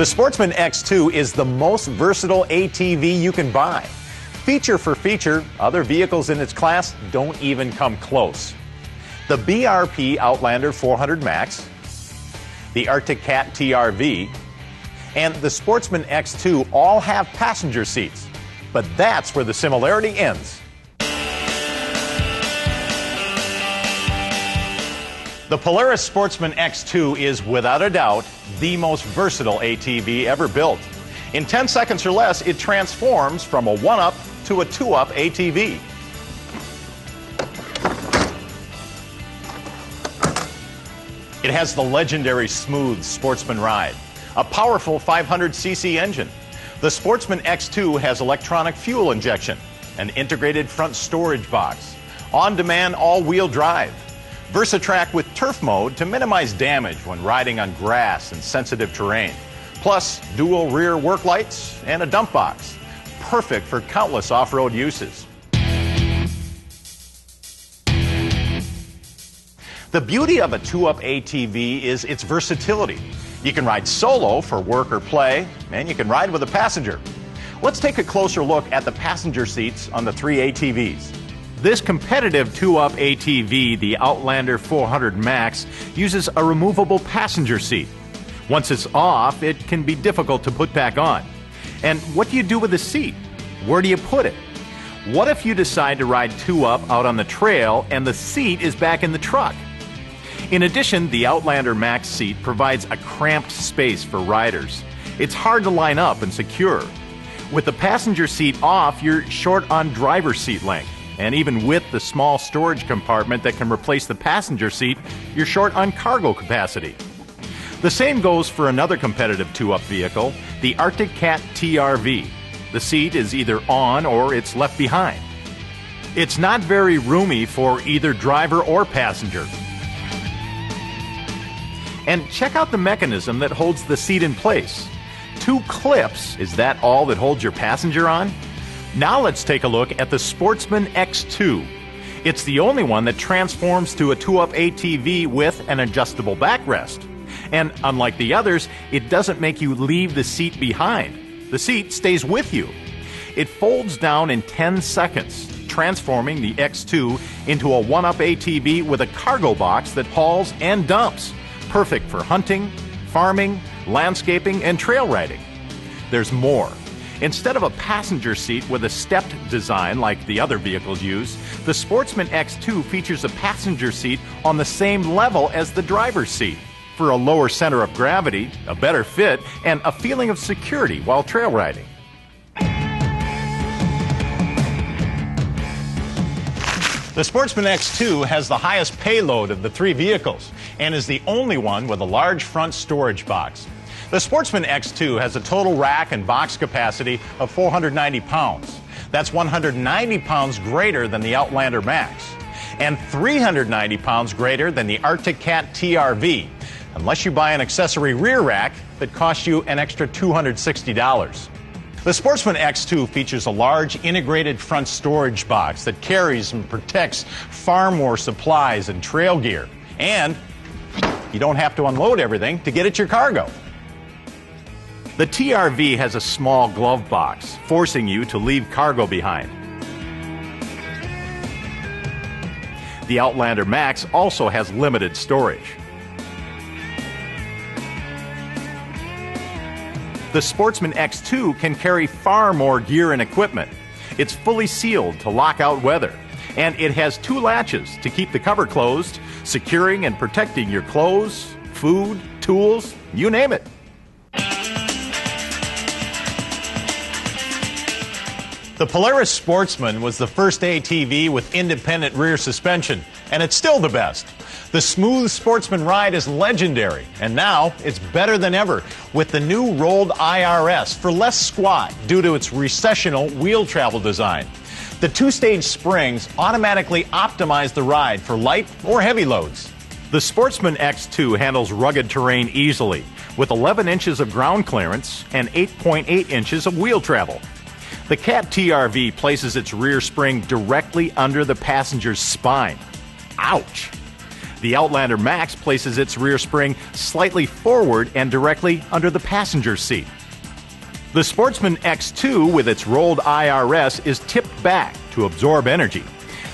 The Sportsman X2 is the most versatile ATV you can buy. Feature for feature, other vehicles in its class don't even come close. The BRP Outlander 400 Max, the Arctic Cat TRV, and the Sportsman X2 all have passenger seats. But that's where the similarity ends. The Polaris Sportsman X2 is, without a doubt, the most versatile ATV ever built. In 10 seconds or less, it transforms from a one-up to a two-up ATV. It has the legendary smooth Sportsman ride, a powerful 500cc engine. The Sportsman X2 has electronic fuel injection, an integrated front storage box, on-demand all-wheel drive, VersaTrack with turf mode to minimize damage when riding on grass and sensitive terrain, plus dual rear work lights and a dump box, perfect for countless off-road uses. The beauty of a two-up ATV is its versatility. You can ride solo for work or play, and you can ride with a passenger. Let's take a closer look at the passenger seats on the three ATVs. This competitive two-up ATV, the Outlander 400 Max, uses a removable passenger seat. Once it's off, it can be difficult to put back on. And what do you do with the seat? Where do you put it? What if you decide to ride two-up out on the trail and the seat is back in the truck? In addition, the Outlander Max seat provides a cramped space for riders. It's hard to line up and secure. With the passenger seat off, you're short on driver's seat length. And even with the small storage compartment that can replace the passenger seat, you're short on cargo capacity. The same goes for another competitive two-up vehicle, the Arctic Cat TRV. The seat is either on or it's left behind. It's not very roomy for either driver or passenger. And check out the mechanism that holds the seat in place. 2 clips, is that all that holds your passenger on? Now let's take a look at the Sportsman X2. It's the only one that transforms to a two-up ATV with an adjustable backrest. And unlike the others, it doesn't make you leave the seat behind. The seat stays with you. It folds down in 10 seconds, transforming the X2 into a one-up ATV with a cargo box that hauls and dumps. Perfect for hunting, farming, landscaping, and trail riding. There's more. Instead of a passenger seat with a stepped design like the other vehicles use, the Sportsman X2 features a passenger seat on the same level as the driver's seat for a lower center of gravity, a better fit, and a feeling of security while trail riding. The Sportsman X2 has the highest payload of the three vehicles and is the only one with a large front storage box. The Sportsman X2 has a total rack and box capacity of 490 pounds. That's 190 pounds greater than the Outlander Max and 390 pounds greater than the Arctic Cat TRV, unless you buy an accessory rear rack that costs you an extra $260. The Sportsman X2 features a large integrated front storage box that carries and protects far more supplies and trail gear. And you don't have to unload everything to get at your cargo. The TRV has a small glove box, forcing you to leave cargo behind. The Outlander Max also has limited storage. The Sportsman X2 can carry far more gear and equipment. It's fully sealed to lock out weather, and it has 2 latches to keep the cover closed, securing and protecting your clothes, food, tools, you name it. The Polaris Sportsman was the first ATV with independent rear suspension, and it's still the best. The smooth Sportsman ride is legendary, and now it's better than ever with the new rolled IRS for less squat due to its recessional wheel travel design. The 2-stage springs automatically optimize the ride for light or heavy loads. The Sportsman X2 handles rugged terrain easily with 11 inches of ground clearance and 8.8 inches of wheel travel. The Cat TRV places its rear spring directly under the passenger's spine. Ouch! The Outlander Max places its rear spring slightly forward and directly under the passenger seat. The Sportsman X2 with its rolled IRS is tipped back to absorb energy.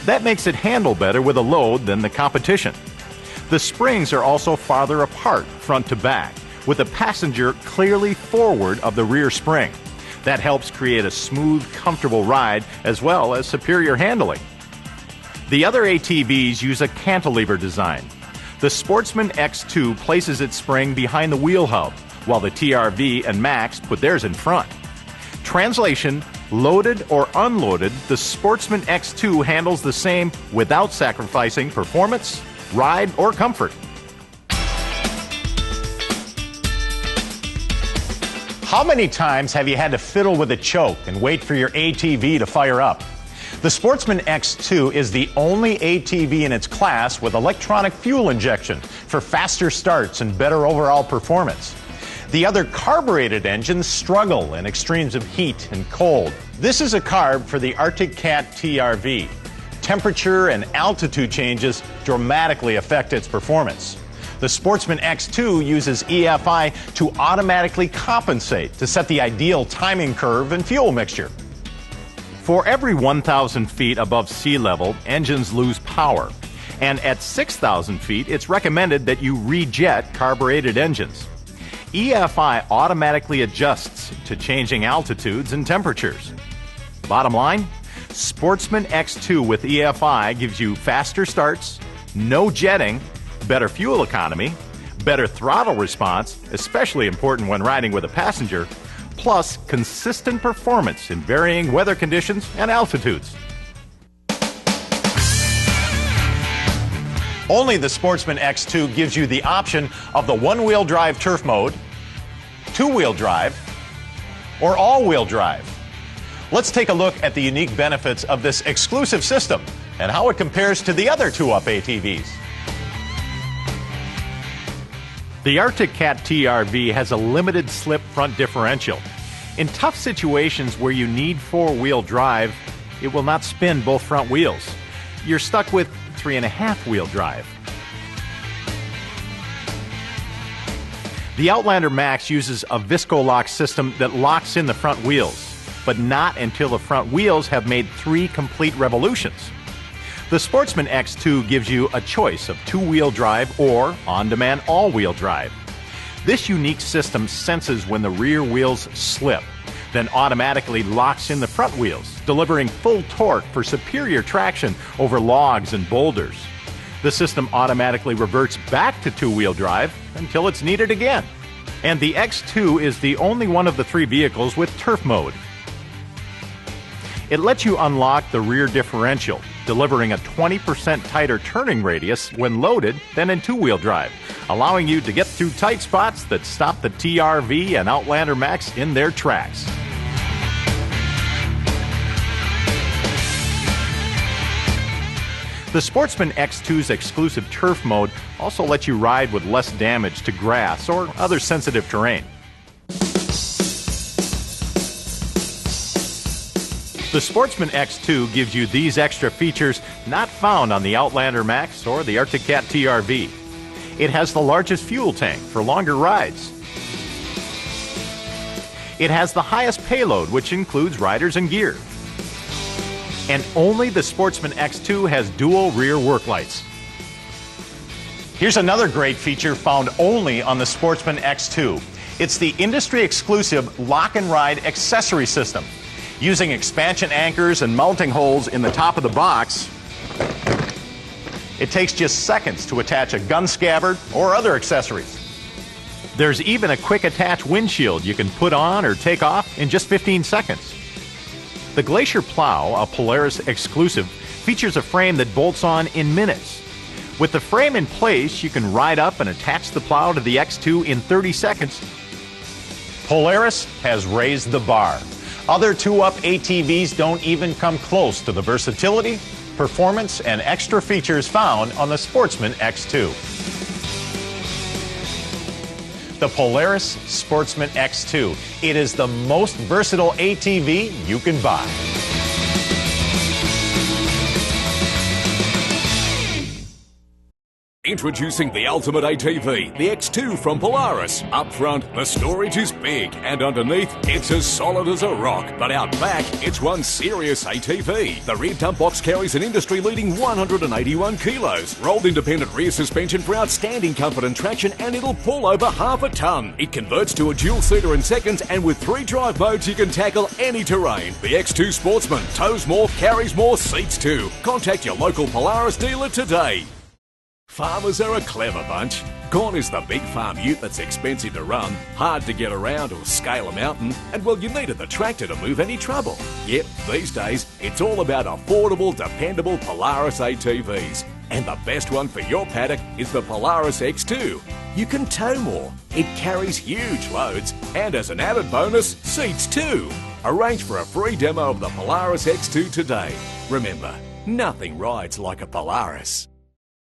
That makes it handle better with a load than the competition. The springs are also farther apart front to back, with the passenger clearly forward of the rear spring. That helps create a smooth, comfortable ride as well as superior handling. The other ATVs use a cantilever design. The Sportsman X2 places its spring behind the wheel hub, while the TRV and Max put theirs in front. Translation: loaded or unloaded, the Sportsman X2 handles the same without sacrificing performance, ride, or comfort. How many times have you had to fiddle with a choke and wait for your ATV to fire up? The Sportsman X2 is the only ATV in its class with electronic fuel injection for faster starts and better overall performance. The other carbureted engines struggle in extremes of heat and cold. This is a carb for the Arctic Cat TRV. Temperature and altitude changes dramatically affect its performance. The Sportsman X2 uses EFI to automatically compensate to set the ideal timing curve and fuel mixture. For every 1,000 feet above sea level, engines lose power. And at 6,000 feet, it's recommended that you rejet carbureted engines. EFI automatically adjusts to changing altitudes and temperatures. Bottom line, Sportsman X2 with EFI gives you faster starts, no jetting, better fuel economy, better throttle response, especially important when riding with a passenger, plus consistent performance in varying weather conditions and altitudes. Only the Sportsman X2 gives you the option of the one-wheel drive turf mode, two-wheel drive, or all-wheel drive. Let's take a look at the unique benefits of this exclusive system and how it compares to the other 2-Up ATVs. The Arctic Cat TRV has a limited slip front differential. In tough situations where you need four-wheel drive, it will not spin both front wheels. You're stuck with 3.5-wheel drive. The Outlander Max uses a Visco-Lock system that locks in the front wheels, but not until the front wheels have made 3 complete revolutions. The Sportsman X2 gives you a choice of two-wheel drive or on-demand all-wheel drive. This unique system senses when the rear wheels slip, then automatically locks in the front wheels, delivering full torque for superior traction over logs and boulders. The system automatically reverts back to two-wheel drive until it's needed again. And the X2 is the only one of the 3 vehicles with turf mode. It lets you unlock the rear differential, delivering a 20% tighter turning radius when loaded than in two-wheel drive, allowing you to get through tight spots that stop the TRV and Outlander Max in their tracks. The Sportsman X2's exclusive turf mode also lets you ride with less damage to grass or other sensitive terrain. The Sportsman X2 gives you these extra features not found on the Outlander Max or the Arctic Cat TRV. It has the largest fuel tank for longer rides. It has the highest payload, which includes riders and gear. And only the Sportsman X2 has dual rear work lights. Here's another great feature found only on the Sportsman X2. It's the industry-exclusive Lock and Ride accessory system. Using expansion anchors and mounting holes in the top of the box, it takes just seconds to attach a gun scabbard or other accessories. There's even a quick attach windshield you can put on or take off in just 15 seconds. The Glacier Plow, a Polaris exclusive, features a frame that bolts on in minutes. With the frame in place, you can ride up and attach the plow to the X2 in 30 seconds. Polaris has raised the bar. Other 2-Up ATVs don't even come close to the versatility, performance, and extra features found on the Sportsman X2. The Polaris Sportsman X2. It is the most versatile ATV you can buy. Introducing the ultimate ATV, the X2 from Polaris. Up front, the storage is big, and underneath, it's as solid as a rock. But out back, it's one serious ATV. The rear dump box carries an industry-leading 181 kilos. Rolled independent rear suspension for outstanding comfort and traction, and it'll pull over half a ton. It converts to a dual-seater in seconds, and with 3 drive modes, you can tackle any terrain. The X2 Sportsman tows more, carries more, seats too. Contact your local Polaris dealer today. Farmers are a clever bunch. Gone is the big farm ute that's expensive to run, hard to get around or scale a mountain, and well, you needed the tractor to move any trouble. Yep, these days, it's all about affordable, dependable Polaris ATVs. And the best one for your paddock is the Polaris X2. You can tow more, it carries huge loads, and as an added bonus, seats too. Arrange for a free demo of the Polaris X2 today. Remember, nothing rides like a Polaris.